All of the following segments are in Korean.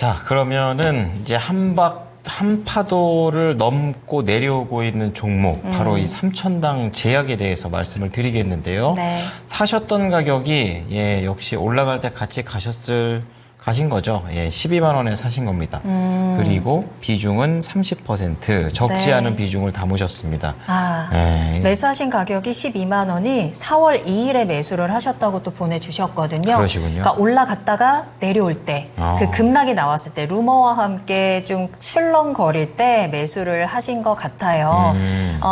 자, 그러면은 이제 한 파도를 넘고 내려오고 있는 종목, 바로 이 삼천당 제약에 대해서 말씀을 드리겠는데요. 네. 사셨던 가격이 역시 올라갈 때 같이 가신 거죠. 12만 원에 사신 겁니다. 그리고 비중은 30%, 적지 네. 않은 비중을 담으셨습니다. 매수하신 가격이 12만 원이 4월 2일에 매수를 하셨다고 또 보내주셨거든요. 그러시군요. 그러니까 올라갔다가 내려올 때, 그 급락이 나왔을 때, 루머와 함께 좀 출렁거릴 때 매수를 하신 것 같아요.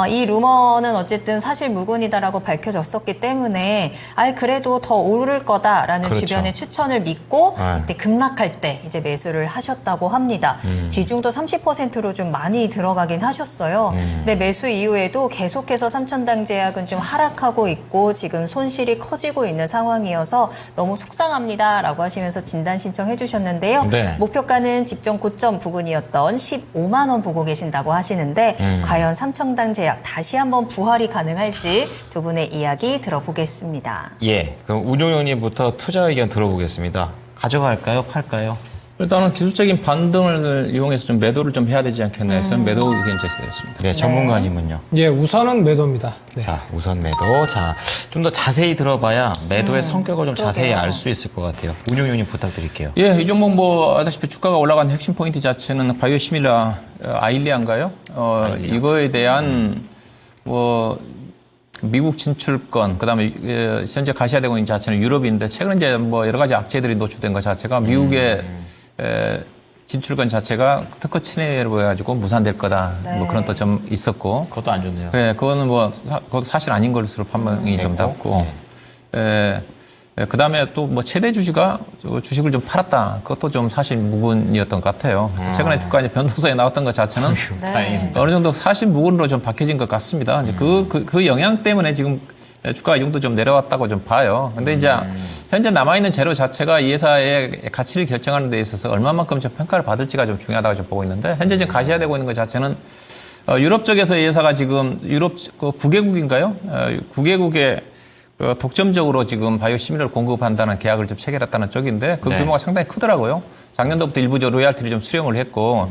이 루머는 어쨌든 사실 무근이다라고 밝혀졌었기 때문에, 그래도 더 오를 거다라는 그렇죠. 주변의 추천을 믿고, 네. 그때 급락할 때 이제 매수를 하셨다고 합니다. 비중도 30%로 좀 많이 들어가긴 하셨어요. 근데 매수 이후에도 계속해서 삼천당 제약은 좀 하락하고 있고 지금 손실이 커지고 있는 상황이어서 너무 속상합니다라고 하시면서 진단 신청해 주셨는데요. 네. 목표가는 직전 고점 부근이었던 15만 원 보고 계신다고 하시는데 과연 삼천당 제약 다시 한번 부활이 가능할지 두 분의 이야기 들어보겠습니다. 그럼 운용형님부터 투자 의견 들어보겠습니다. 가져갈까요? 팔까요? 일단은 기술적인 반등을 이용해서 좀 매도를 좀 해야 되지 않겠나 해서 매도 의견 제시되었습니다. 네, 전문가님은요? 우선은 매도입니다. 네. 자, 우선 매도. 자, 좀 더 자세히 들어봐야 매도의 성격을 좀 자세히 알 수 있을 것 같아요. 운용형님 부탁드릴게요. 이 종목 뭐 아다시피 주가가 올라간 핵심 포인트 자체는 바이오시밀라 아일리아인가요? 이거에 대한 미국 진출권, 그다음에 현재 가시화되고 있는 자체는 유럽인데 최근에 이제 뭐 여러 가지 악재들이 노출된 것 자체가 미국의 진출권 자체가 특허 침해로 보여가지고 무산될 거다. 네. 뭐 그런 또 좀 있었고. 그것도 안 좋네요. 그거는 그것도 사실 아닌 것으로 판명이 좀 났고. 그다음에 또 뭐 최대 주주가 주식을 좀 팔았다. 그것도 좀 사실 무근이었던 것 같아요. 그래서 최근에 주가 변동사에 나왔던 것 자체는 네. 어느 정도 사실 무근으로 좀 바뀌어진 것 같습니다. 이제 그 영향 때문에 지금 주가 이 정도 좀 내려왔다고 좀 봐요. 근데 이제 현재 남아있는 재료 자체가 이 회사의 가치를 결정하는 데 있어서 얼마만큼 좀 평가를 받을지가 좀 중요하다고 좀 보고 있는데 현재 지금 가시화되고 있는 것 자체는 유럽 쪽에서 이 회사가 지금 유럽 9개국인가요? 9개국의 독점적으로 지금 바이오시밀러를 공급한다는 계약을 좀 체결했다는 쪽인데 그 규모가 상당히 크더라고요. 작년도부터 일부 로열티를 좀 수령을 했고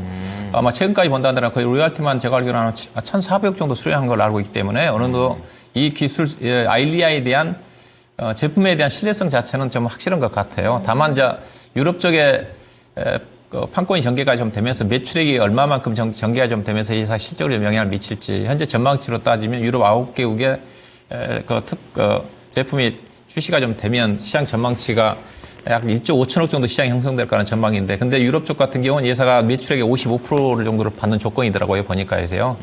아마 최근까지 본다면 거의 로열티만 제가 알기로는 한 1,400억 정도 수령한 걸로 알고 있기 때문에 어느 정도 이 기술 아일리아에 대한 제품에 대한 신뢰성 자체는 좀 확실한 것 같아요. 다만 이제 유럽 쪽에 판권이 전개가 좀 되면서 매출액이 얼마만큼 전개가 좀 되면서 이 회사 실적으로 영향을 미칠지 현재 전망치로 따지면 유럽 9개국의 제품이 출시가 좀 되면 시장 전망치가 약 1조 5천억 정도 시장이 형성될 거라는 전망인데 근데 유럽 쪽 같은 경우는 이 회사가 매출액의 55%를 정도를 받는 조건이더라고요. 보니까 해서요.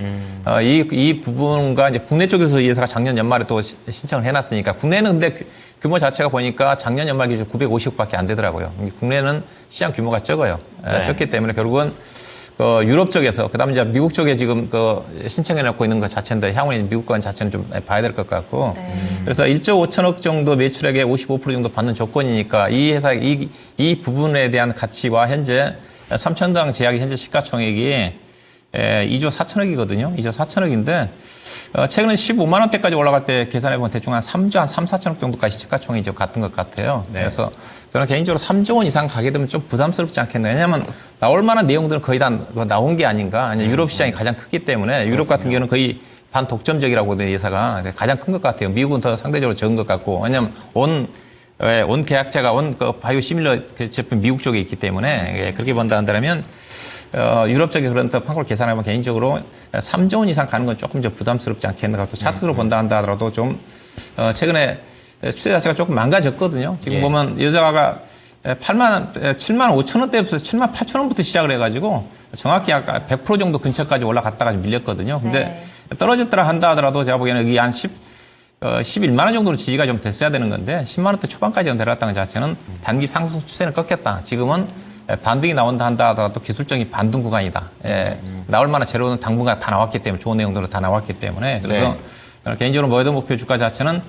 이 부분과 이제 국내 쪽에서 이 회사가 작년 연말에 또 신청을 해놨으니까 국내는 근데 규모 자체가 보니까 작년 연말 기준 950억밖에 안 되더라고요. 국내는 시장 규모가 적어요. 네. 적기 때문에 결국은 유럽 쪽에서, 그 다음에 이제 미국 쪽에 지금 신청해놓고 있는 것 자체인데 향후에 미국 건 자체는 좀 봐야 될 것 같고. 네. 그래서 1조 5천억 정도 매출액의 55% 정도 받는 조건이니까 이 회사, 이 부분에 대한 가치와 현재 삼천당 제약의 현재 시가총액이 2조 4천억이거든요. 2조 4천억인데, 최근에 15만 원대까지 올라갈 때 계산해보면 대충 한 3조 한 3, 4천억 정도까지 시가총액이 좀 갔던 것 같아요. 네. 그래서 저는 개인적으로 3조 원 이상 가게 되면 좀 부담스럽지 않겠나. 왜냐하면 나올 만한 내용들은 거의 다 나온 게 아닌가. 아니, 유럽 시장이 가장 크기 때문에 유럽 같은 경우는 거의 반독점적이라고 이 회사가 가장 큰 것 같아요. 미국은 더 상대적으로 적은 것 같고. 왜냐하면 온 계약자가 바이오시밀러 제품 미국 쪽에 있기 때문에 그렇게 본다 한다면 유럽 쪽에서 그런 판권 계산하면 개인적으로 3조 원 이상 가는 건 조금 좀 부담스럽지 않겠는가. 또 차트로 본다 하더라도 좀 최근에 추세 자체가 조금 망가졌거든요. 지금 보면 여자가 7만 5천 원대부터 7만 8천 원부터 시작을 해가지고 정확히 약 100% 정도 근처까지 올라갔다가 좀 밀렸거든요. 근데 떨어졌더라 한다 하더라도 제가 보기에는 여기 한 11만 원 정도로 지지가 좀 됐어야 되는 건데 10만 원대 초반까지 내려갔다는 것 자체는 단기 상승 추세는 꺾였다. 지금은 반등이 나온다 한다 하더라도 기술적인 반등 구간이다. 나올 만한 재료는 당분간 다 나왔기 때문에 좋은 내용들은 다 나왔기 때문에 그래서 개인적으로 매도 목표 주가 자체는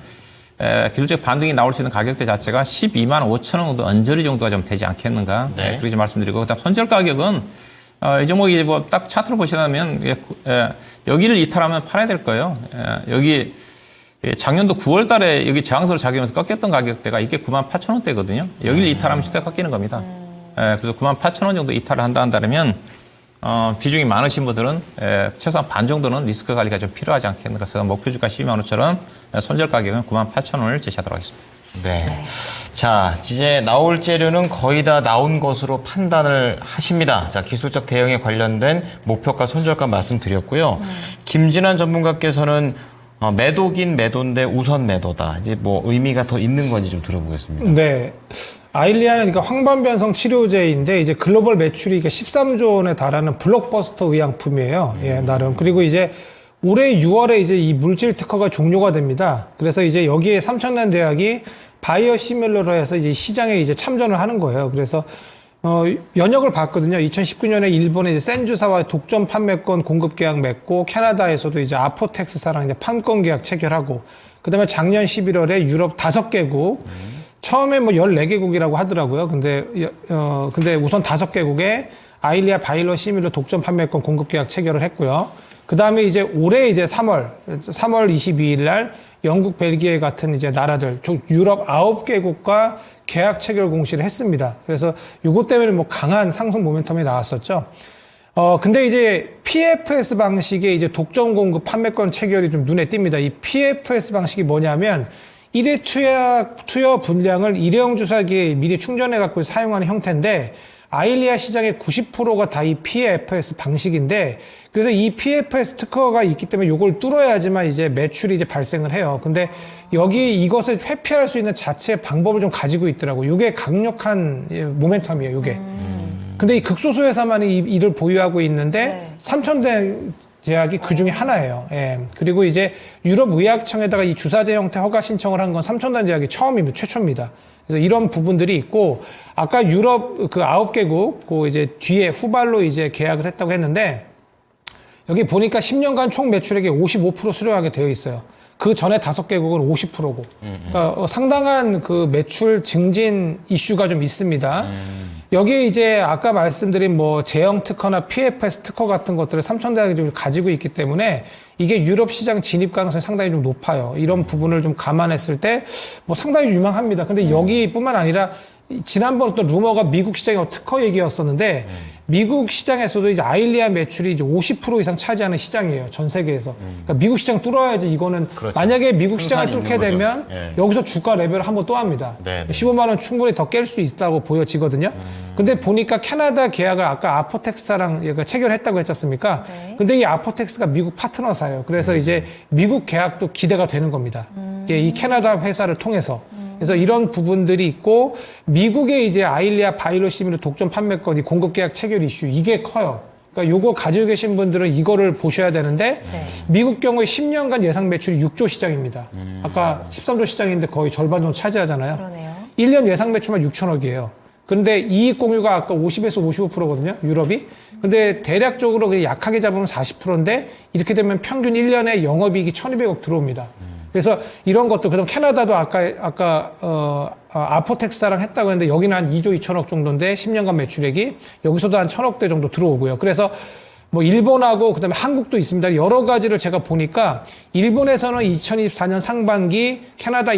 기술적 반등이 나올 수 있는 가격대 자체가 12만 5천 원 정도 언저리 정도가 좀 되지 않겠는가. 그렇게 말씀드리고 그다음 손절 가격은 이 종목이 뭐 딱 차트로 보시면 여기를 이탈하면 팔아야 될 거예요. 여기 작년도 9월 달에 여기 저항선을 작용해서 꺾였던 가격대가 이게 9만 8천 원대거든요. 여기를 이탈하면 시대가 꺾이는 겁니다. 그래서 98,000원 정도 이탈을 한다면 비중이 많으신 분들은 최소한 반 정도는 리스크 관리가 좀 필요하지 않겠는가. 그래서 목표 주가 12만 원처럼 손절 가격은 98,000원을 제시하도록 하겠습니다. 네. 자, 이제 나올 재료는 거의 다 나온 것으로 판단을 하십니다. 자, 기술적 대응에 관련된 목표가 손절가 말씀드렸고요. 김진환 전문가께서는 매도긴 매도인데 우선 매도다. 이제 뭐 의미가 더 있는 건지 좀 들어보겠습니다. 네. 아일리아는 그러니까 황반변성 치료제인데 이제 글로벌 매출이 13조 원에 달하는 블록버스터 의약품이에요. 예, 나름. 그리고 이제 올해 6월에 이제 이 물질 특허가 종료가 됩니다. 그래서 이제 여기에 삼천단 제약이 바이오 시밀러로 해서 이제 시장에 이제 참전을 하는 거예요. 그래서 연역을 봤거든요. 2019년에 일본의 이제 센주사와 독점 판매권 공급 계약 맺고 캐나다에서도 이제 아포텍스사랑 이제 판권 계약 체결하고 그다음에 작년 11월에 유럽 5개국 처음에 뭐 14개국이라고 하더라고요. 근데 우선 5개국에 아일리아 바이오 시밀러 독점 판매권 공급 계약 체결을 했고요. 그다음에 이제 올해 이제 3월 22일 날 영국, 벨기에 같은 이제 나라들, 유럽 9개국과 계약 체결 공시를 했습니다. 그래서 요것 때문에 뭐 강한 상승 모멘텀이 나왔었죠. 근데 이제 PFS 방식의 이제 독점 공급 판매권 체결이 좀 눈에 띕니다. 이 PFS 방식이 뭐냐면 1회 투여 분량을 일회용 주사기에 미리 충전해 갖고 사용하는 형태인데 아일리아 시장의 90%가 다 이 PFS 방식인데 그래서 이 PFS 특허가 있기 때문에 이걸 뚫어야지만 이제 매출이 이제 발생을 해요. 근데 여기 이것을 회피할 수 있는 자체의 방법을 좀 가지고 있더라고요. 이게 강력한 모멘텀이에요. 이게. 근데 이 극소수 회사만이 이를 보유하고 있는데 네. 삼천대 제약이 그 중에 하나예요. 예. 그리고 이제 유럽 의약청에다가 이 주사제 형태 허가 신청을 한 건 삼천단 제약이 처음입니다. 최초입니다. 그래서 이런 부분들이 있고 아까 유럽 그 9개국 그 이제 뒤에 후발로 이제 계약을 했다고 했는데 여기 보니까 10년간 총 매출액의 55% 수령하게 되어 있어요. 그 전에 5개국은 50%고. 그러니까 상당한 그 매출 증진 이슈가 좀 있습니다. 여기에 이제 아까 말씀드린 뭐 제형 특허나 PFS 특허 같은 것들을 삼천대학이 좀 가지고 있기 때문에 이게 유럽 시장 진입 가능성이 상당히 좀 높아요. 이런 부분을 좀 감안했을 때 뭐 상당히 유망합니다. 근데 여기뿐만 아니라 지난번 어떤 루머가 미국 시장의 특허 얘기였었는데 미국 시장에서도 이제 아일리아 매출이 이제 50% 이상 차지하는 시장이에요. 전 세계에서. 그러니까 미국 시장 뚫어야지 이거는 그렇죠. 만약에 미국 시장을 승산이 뚫게 있는 되면 거죠. 예. 여기서 주가 레벨을 한번 또 합니다. 네, 네. 15만 원 충분히 더 깰 수 있다고 보여지거든요. 근데 보니까 캐나다 계약을 아까 아포텍스랑 얘가 체결했다고 했지 않습니까? 네. 근데 이 아포텍스가 미국 파트너사예요. 그래서 이제 미국 계약도 기대가 되는 겁니다. 예, 이 캐나다 회사를 통해서. 그래서 이런 부분들이 있고 미국의 이제 아일리아 바이오시밀러 독점 판매권이 공급 계약 체결 이슈 이게 커요. 그러니까 요거 가지고 계신 분들은 이거를 보셔야 되는데 네. 미국 경우에 10년간 예상 매출이 6조 시장입니다. 아까 13조 시장인데 거의 절반 정도 차지하잖아요. 그러네요. 1년 예상 매출만 6천억이에요. 근데 이익 공유가 아까 50에서 55%거든요. 유럽이. 근데 대략적으로 그냥 약하게 잡으면 40%인데 이렇게 되면 평균 1년에 영업이익이 1,200억 들어옵니다. 그래서 이런 것도 그다음 캐나다도 아까 아포텍스랑 했다고 했는데 여기는 한 2조 2천억 정도인데 10년간 매출액이 여기서도 한 1,000억대 정도 들어오고요. 그래서 뭐 일본하고 그다음에 한국도 있습니다. 여러 가지를 제가 보니까 일본에서는 2024년 상반기, 캐나다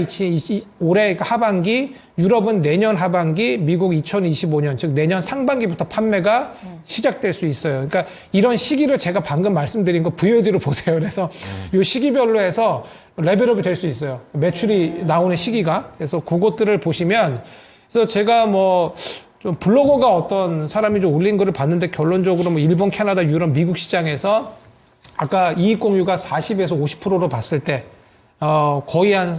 올해 하반기, 유럽은 내년 하반기, 미국 2025년 즉 내년 상반기부터 판매가 시작될 수 있어요. 그러니까 이런 시기를 제가 방금 말씀드린 거 VOD로 보세요. 그래서 이 시기별로 해서 레벨업이 될 수 있어요. 매출이 나오는 시기가. 그래서 그것들을 보시면 그래서 제가 뭐 좀 블로거가 어떤 사람이 좀 올린 거를 봤는데 결론적으로 뭐 일본, 캐나다, 유럽, 미국 시장에서 아까 이익 공유가 40에서 50%로 봤을 때 거의 한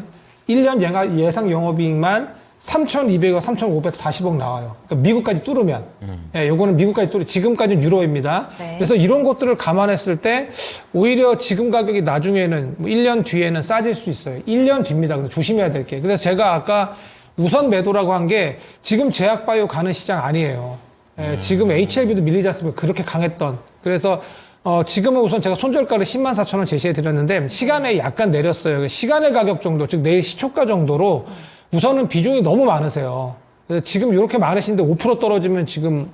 1년 예상 영업이익만 3,200억, 3,540억 나와요. 그러니까 미국까지 뚫으면. 예, 요거는 미국까지 뚫으면 지금까지는 유로입니다. 네. 그래서 이런 것들을 감안했을 때 오히려 지금 가격이 나중에는 뭐 1년 뒤에는 싸질 수 있어요. 1년 뒤입니다. 근데 조심해야 될 게. 그래서 제가 아까 우선 매도라고 한 게 지금 제약바이오 가는 시장 아니에요. 예, 지금 HLB도 밀리지 않습니까? 그렇게 강했던. 그래서 지금은 우선 제가 손절가를 10만 4천 원 제시해 드렸는데 시간에 약간 내렸어요. 시간의 가격 정도, 즉 내일 시초가 정도로 우선은 비중이 너무 많으세요. 그래서 지금 이렇게 많으신데 5% 떨어지면 지금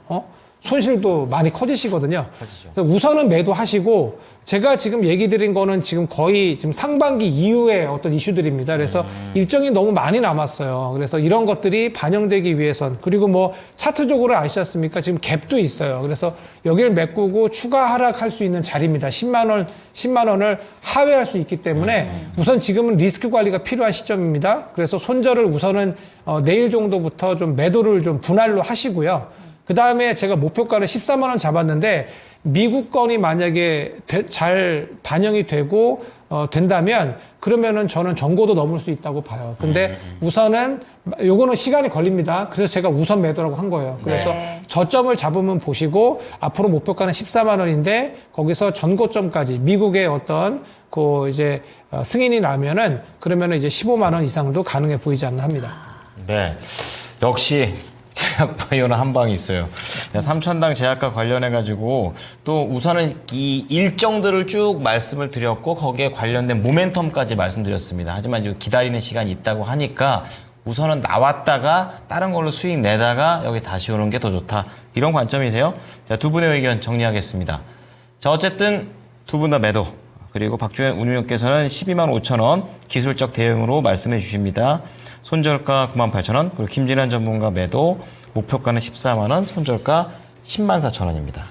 손실도 많이 커지시거든요. 그래서 우선은 매도하시고 제가 지금 얘기 드린 거는 지금 거의 지금 상반기 이후의 어떤 이슈들입니다. 그래서 일정이 너무 많이 남았어요. 그래서 이런 것들이 반영되기 위해선 그리고 뭐 차트적으로 아시지 않습니까? 지금 갭도 있어요. 그래서 여기를 메꾸고 추가 하락할 수 있는 자리입니다. 10만 원을 하회할 수 있기 때문에 우선 지금은 리스크 관리가 필요한 시점입니다. 그래서 손절을 우선은 내일 정도부터 좀 매도를 좀 분할로 하시고요. 그 다음에 제가 목표가를 14만 원 잡았는데 미국 건이 만약에 잘 반영이 되고 된다면 그러면은 저는 전고도 넘을 수 있다고 봐요. 근데 우선은 요거는 시간이 걸립니다. 그래서 제가 우선 매도라고 한 거예요. 그래서 네. 저점을 잡으면 보시고 앞으로 목표가는 14만 원인데 거기서 전고점까지 미국의 어떤 그 이제 승인이 나면은 그러면은 이제 15만 원 이상도 가능해 보이지 않나 합니다. 네. 역시 제약바이오는 한 방이 있어요. 삼천당 제약과 관련해가지고 또 우선은 이 일정들을 쭉 말씀을 드렸고 거기에 관련된 모멘텀까지 말씀드렸습니다. 하지만 이제 기다리는 시간이 있다고 하니까 우선은 나왔다가 다른 걸로 수익 내다가 여기 다시 오는 게 더 좋다. 이런 관점이세요. 자, 두 분의 의견 정리하겠습니다. 자, 어쨌든 두 분 다 매도. 그리고 박주현 운용께서는 12만 5천 원 기술적 대응으로 말씀해 주십니다. 손절가 98,000원, 그리고 김진환 전문가 매도, 목표가는 14만 원, 손절가 10만 4천 원입니다.